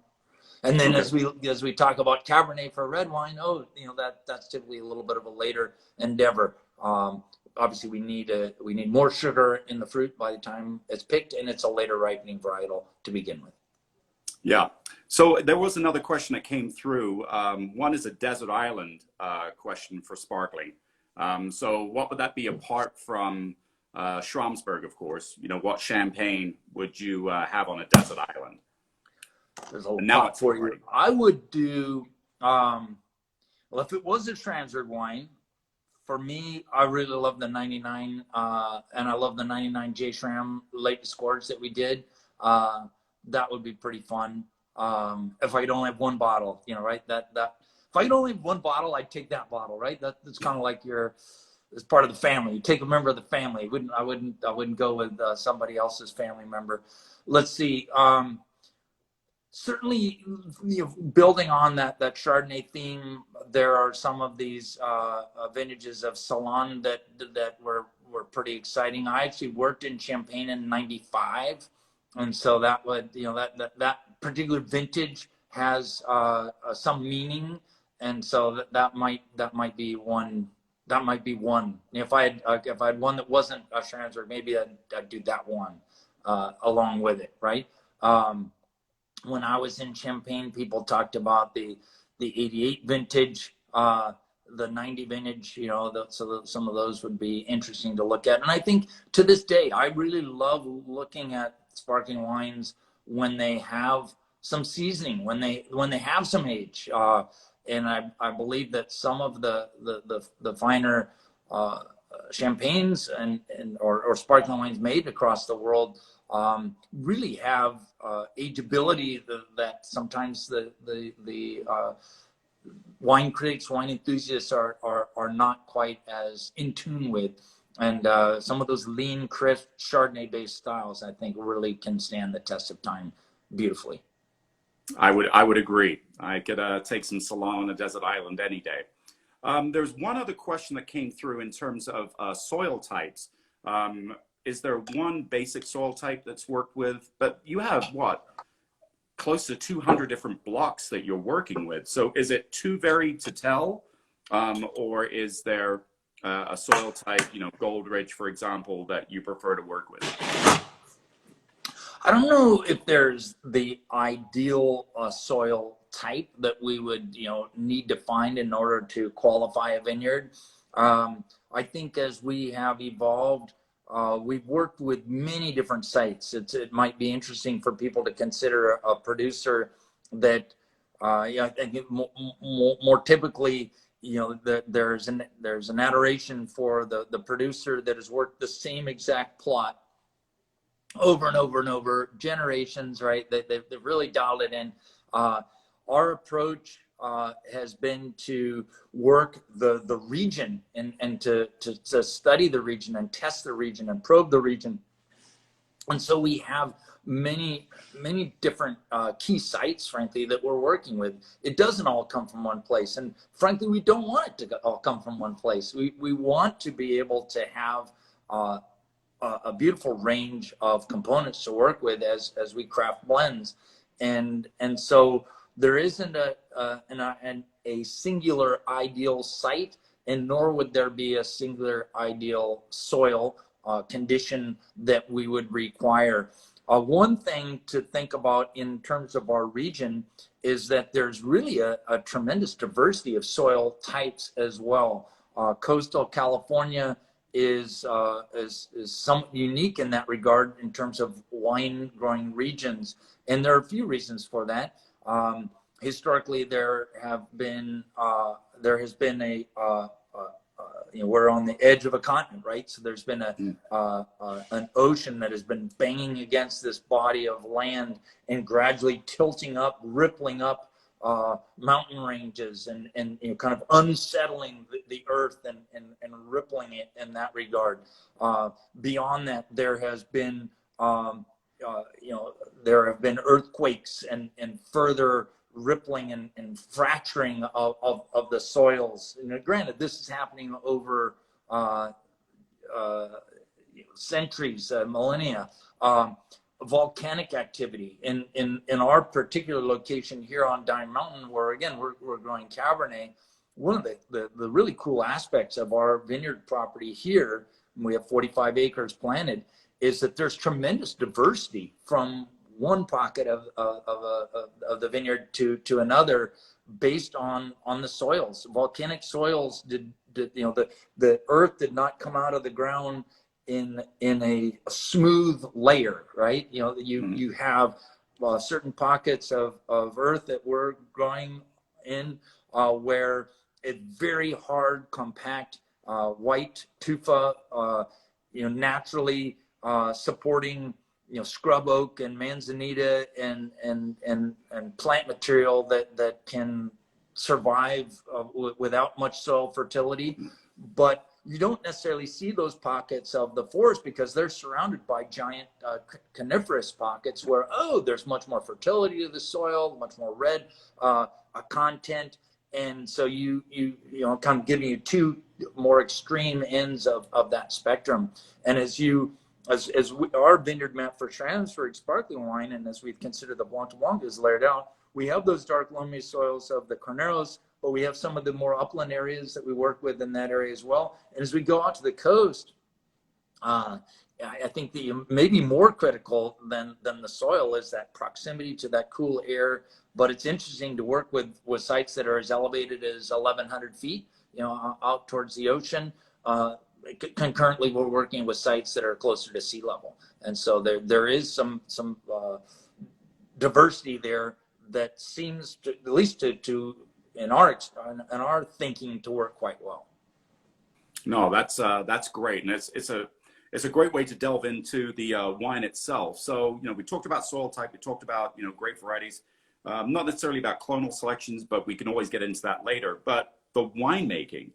Speaker 2: And then as we talk about Cabernet for red wine, you know, that's typically a little bit of a later endeavor. Obviously we need more sugar in the fruit by the time it's picked, and it's a later ripening varietal to begin with.
Speaker 1: Yeah. So there was another question that came through. One is a desert island question for sparkling. So what would that be apart from Schramsberg, of course? You know, what champagne would you have on a desert island?
Speaker 2: There's a
Speaker 1: Now
Speaker 2: lot for you. I would do, well, if it was a Schramsberg wine, for me, I really love the 99, and I love the 99 J. Schram late scores that we did. That would be pretty fun. If I could only have one bottle, you know, right? If I could only have one bottle, I'd take that bottle, right? That's kind of like it's part of the family. You take a member of the family. I wouldn't go with somebody else's family member. Let's see. Certainly, you know, building on that Chardonnay theme, there are some of these vintages of Salon that were pretty exciting. I actually worked in Champagne in '95, and so that would, you know, that particular vintage has some meaning, and so that might be one. That might be one. If I had one that wasn't a Schramsberg, maybe I'd do that one along with it, right? When I was in Champagne, people talked about the 88 vintage, the 90 vintage, you know, so some of those would be interesting to look at. And I think to this day, I really love looking at sparkling wines when they have some seasoning, when they have some age. And I believe that some of the finer champagnes or sparkling wines made across the world really have ageability that sometimes the wine critics, wine enthusiasts are not quite as in tune with. And some of those lean, crisp, Chardonnay-based styles, I think, really can stand the test of time beautifully.
Speaker 1: I would agree. I could take some Salon on a desert island any day. There's one other question that came through in terms of soil types. Is there one basic soil type that's worked with? But you have what? Close to 200 different blocks that you're working with. So is it too varied to tell? Or is there a soil type, you know, Gold Ridge, for example, that you prefer to work with?
Speaker 2: I don't know if there's the ideal soil type that we would, you know, need to find in order to qualify a vineyard. I think as we have evolved, we've worked with many different sites. It might be interesting for people to consider a producer that, yeah, I think more typically, you know, there's an adoration for the producer that has worked the same exact plot over and over and over, generations, right? They've really dialed it in. Our approach has been to work the region and to study the region and test the region and probe the region. And so we have many different key sites, frankly, that we're working with. It doesn't all come from one place. And frankly, we don't want it to all come from one place. We want to be able to have a beautiful range of components to work with as we craft blends. And so there isn't a singular ideal site, and nor would there be a singular ideal soil condition that we would require. One thing to think about in terms of our region is that there's really a tremendous diversity of soil types as well. Coastal California is somewhat unique in that regard in terms of wine growing regions, and there are a few reasons for that. Historically, there has been you know, we're on the edge of a continent, right? So there's been an ocean that has been banging against this body of land and gradually tilting up, rippling up mountain ranges and you know, kind of unsettling the earth and rippling it in that regard. Beyond that, there has been you know, there have been earthquakes and further rippling and fracturing of the soils. And granted, this is happening over centuries, millennia. Volcanic activity in our particular location here on Dime Mountain, where again we're growing Cabernet. One of the really cool aspects of our vineyard property here, and we have 45 acres planted, is that there's tremendous diversity from one pocket of the vineyard to another based on the soils. Volcanic soils the earth did not come out of the ground in a smooth layer, right? You have certain pockets of earth that we're growing in where it's very hard, compact, white tufa, naturally supporting scrub oak and manzanita and plant material that can survive without much soil fertility. But you don't necessarily see those pockets of the forest because they're surrounded by giant coniferous pockets where, there's much more fertility to the soil, much more red content. And so you kind of giving you two more extreme ends of that spectrum. And as our vineyard map for Schramsberg sparkling wine, and as we've considered the Blanc de Blanc is layered out, we have those dark loamy soils of the Carneros, but we have some of the more upland areas that we work with in that area as well. And as we go out to the coast, I think the maybe more critical than the soil is that proximity to that cool air. But it's interesting to work with sites that are as elevated as 1,100 feet, out towards the ocean. Concurrently, we're working with sites that are closer to sea level, and so there is some diversity there that seems to, at least to in our thinking, to work quite well.
Speaker 1: No, that's great, and it's a great way to delve into the wine itself. So we talked about soil type, we talked about grape varieties, not necessarily about clonal selections, but we can always get into that later. But the winemaking,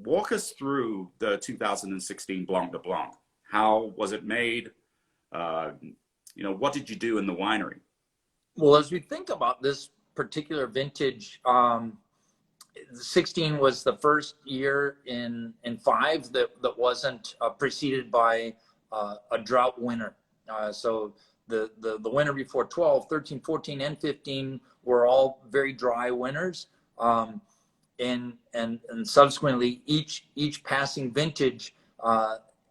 Speaker 1: walk us through the 2016 Blanc de Blanc. How was it made? What did you do in the winery?
Speaker 2: Well, as we think about this particular vintage, 16 was the first year in 5 that wasn't preceded by a drought winter. So the winter before 12, 13, 14, and 15 were all very dry winters. And subsequently, each passing vintage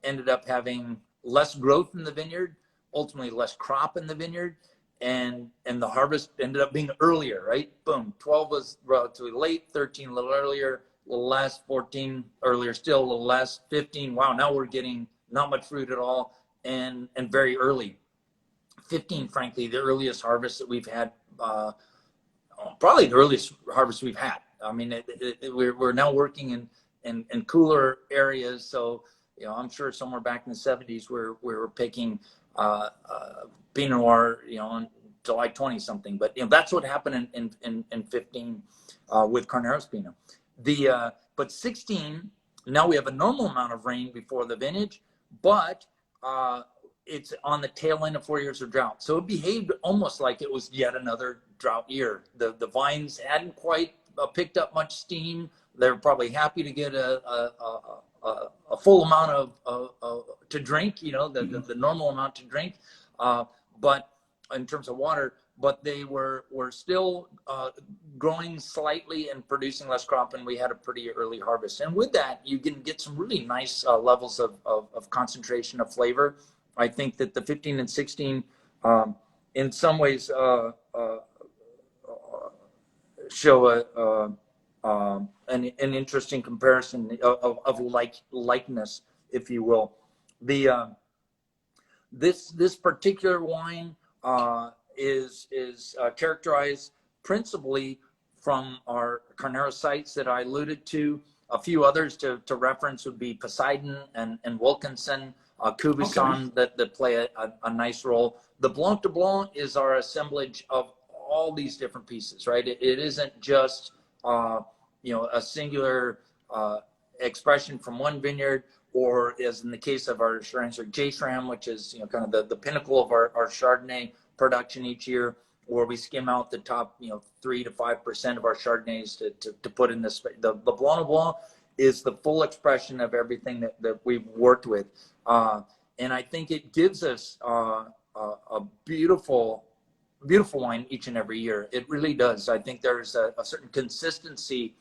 Speaker 2: ended up having less growth in the vineyard, ultimately less crop in the vineyard, and the harvest ended up being earlier, right? Boom, 12 was relatively late, 13 a little earlier, a little less, 14 earlier still, a little less, 15, wow, now we're getting not much fruit at all, and very early. 15, frankly, the earliest harvest that we've had, probably the earliest harvest we've had. I mean, we're now working in cooler areas, so I'm sure somewhere back in the 70s we were picking Pinot Noir, on July 20 something. But that's what happened in 15 with Carneros Pinot. But 16, now we have a normal amount of rain before the vintage, but it's on the tail end of 4 years of drought. So it behaved almost like it was yet another drought year. The vines hadn't quite picked up much steam. They're probably happy to get a full amount of to drink, the normal amount to drink, but in terms of water, but they were still growing slightly and producing less crop, and we had a pretty early harvest. And with that, you can get some really nice levels of concentration of flavor. I think that the 15 and 16, in some ways, show an interesting comparison of likeness, if you will. This particular wine is characterized principally from our Carnero sites that I alluded to. A few others to reference would be Poseidon and Wilkinson, Cuvisan, okay, that play a nice role. The Blanc de Blanc is our assemblage of all these different pieces, right? It isn't just a singular expression from one vineyard, or as in the case of our Schramsberg J Schram, which is kind of the pinnacle of our Chardonnay production each year, where we skim out the top 3 to 5% of our Chardonnays to put in this. The Blanc de Blanc is the full expression of everything that we've worked with, and I think it gives us a beautiful wine each and every year. It really does. I think there's a certain consistency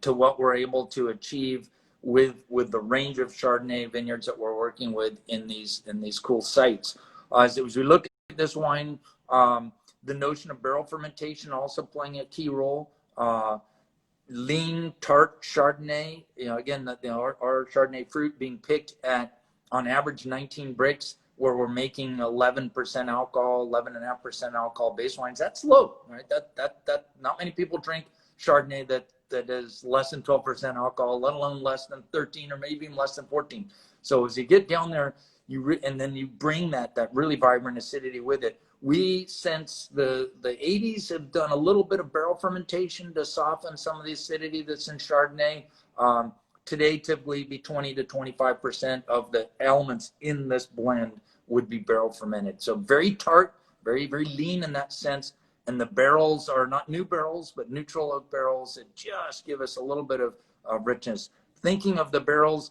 Speaker 2: to what we're able to achieve with the range of Chardonnay vineyards that we're working with in these cool sites. As we look at this wine, the notion of barrel fermentation also playing a key role. lean tart Chardonnay. Again, our Chardonnay fruit being picked at on average 19 bricks, where we're making 11% alcohol, 11.5% alcohol base wines. That's low, right? That not many people drink Chardonnay that is less than 12% alcohol, let alone less than 13 or maybe even less than 14. So as you get down there, and then you bring that really vibrant acidity with it. We, since the 80s, have done a little bit of barrel fermentation to soften some of the acidity that's in Chardonnay. Today, typically be 20 to 25% of the elements in this blend would be barrel fermented. So very tart, very, very lean in that sense. And the barrels are not new barrels, but neutral oak barrels that just give us a little bit of richness. Thinking of the barrels,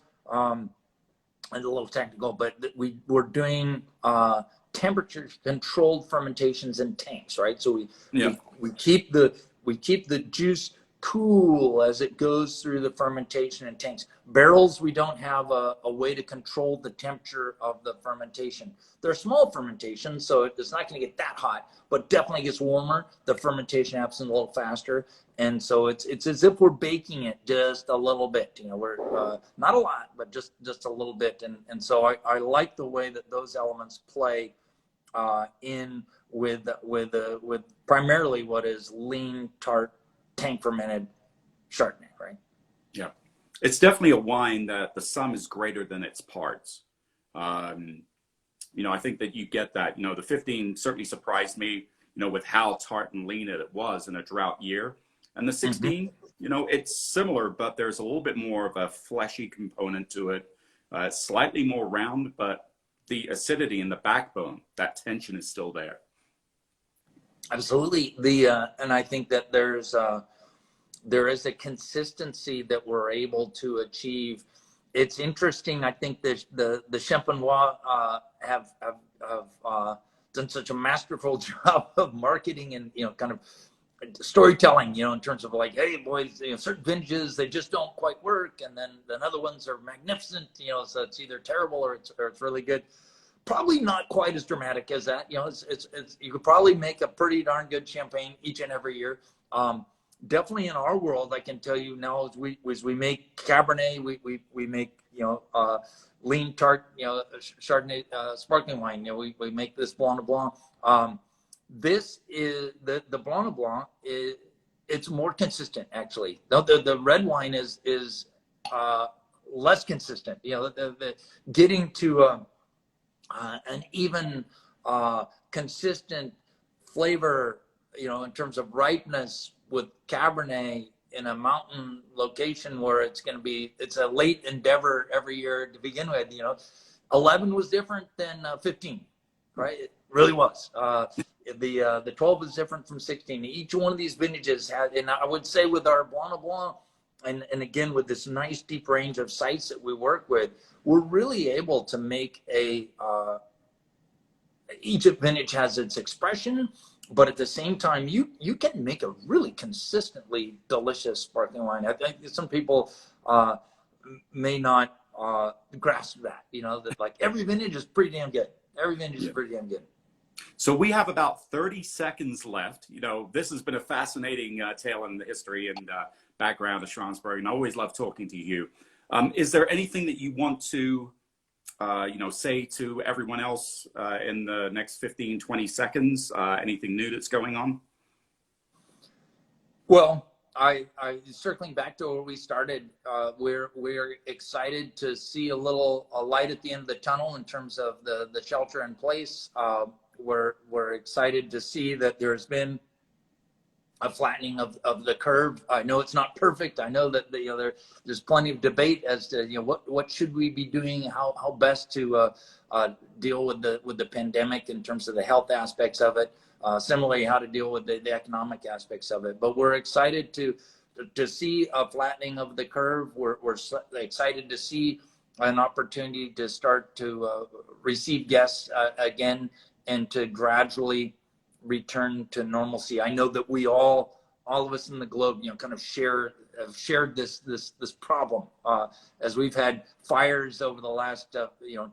Speaker 2: and a little technical, but we're doing temperature controlled fermentations in tanks, right? So we keep the juice cool as it goes through the fermentation in tanks. Barrels, we don't have a way to control the temperature of the fermentation. They're small fermentations, so it's not going to get that hot, but definitely gets warmer. The fermentation happens a little faster. And so it's as if we're baking it just a little bit. We're not a lot, but just a little bit. And so I like the way that those elements play in with primarily what is lean, tart, tank fermented Chardonnay, right?
Speaker 1: Yeah, it's definitely a wine that the sum is greater than its parts. I think that you get that. The 15 certainly surprised me. With how tart and lean it was in a drought year. And the 16, it's similar, but there's a little bit more of a fleshy component to it. Slightly more round, but the acidity in the backbone, that tension is still there.
Speaker 2: Absolutely. And I think that there is a consistency that we're able to achieve. It's interesting. I think that the Champenois have done such a masterful job of marketing and kind of storytelling, in terms of like, hey boys, certain vintages, they just don't quite work, and then other ones are magnificent, so it's either terrible or it's really good. Probably not quite as dramatic as that. It's you could probably make a pretty darn good champagne each and every year. Definitely in our world, I can tell you now, as we make Cabernet, we make lean tart, Chardonnay, sparkling wine. We make this Blanc de Blanc. This is the Blanc de Blanc. It's more consistent, actually. The red wine is less consistent. The getting to an even consistent flavor, in terms of ripeness with Cabernet in a mountain location where it's a late endeavor every year to begin with. 11 was different than 15, right? It really was. The 12 is different from 16. Each one of these vintages had, and I would say with our Blanc de Blanc, and again with this nice deep range of sites that we work with, we're really able to make each vintage has its expression, but at the same time, you can make a really consistently delicious sparkling wine. I think some people may not grasp that, that like every vintage is pretty damn good. Every vintage is pretty damn good.
Speaker 1: So we have about 30 seconds left. This has been a fascinating tale in the history and background of Schramsberg, and I always love talking to you. Is there anything that you want to say to everyone else in the next 15, 20 seconds? Anything new that's going on?
Speaker 2: Well, I circling back to where we started, we're excited to see a light at the end of the tunnel in terms of the shelter in place. We're excited to see that there's been a flattening of the curve. I know it's not perfect. I know that there's plenty of debate as to what should we be doing, how best to deal with the pandemic in terms of the health aspects of it. Similarly, how to deal with the economic aspects of it. But we're excited to see a flattening of the curve. We're excited to see an opportunity to start to receive guests again and to gradually return to normalcy. I know that we all of us in the globe, kind of have shared this problem as we've had fires over the last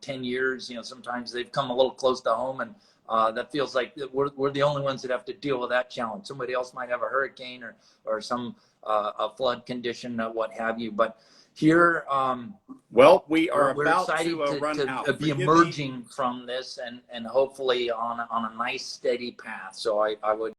Speaker 2: 10 years. Sometimes they've come a little close to home, and that feels like we're the only ones that have to deal with that challenge. Somebody else might have a hurricane or some a flood condition, what have you. But here,
Speaker 1: well, we are
Speaker 2: we're
Speaker 1: about
Speaker 2: excited
Speaker 1: to run out.
Speaker 2: to be emerging from this and hopefully on a nice steady path. So I would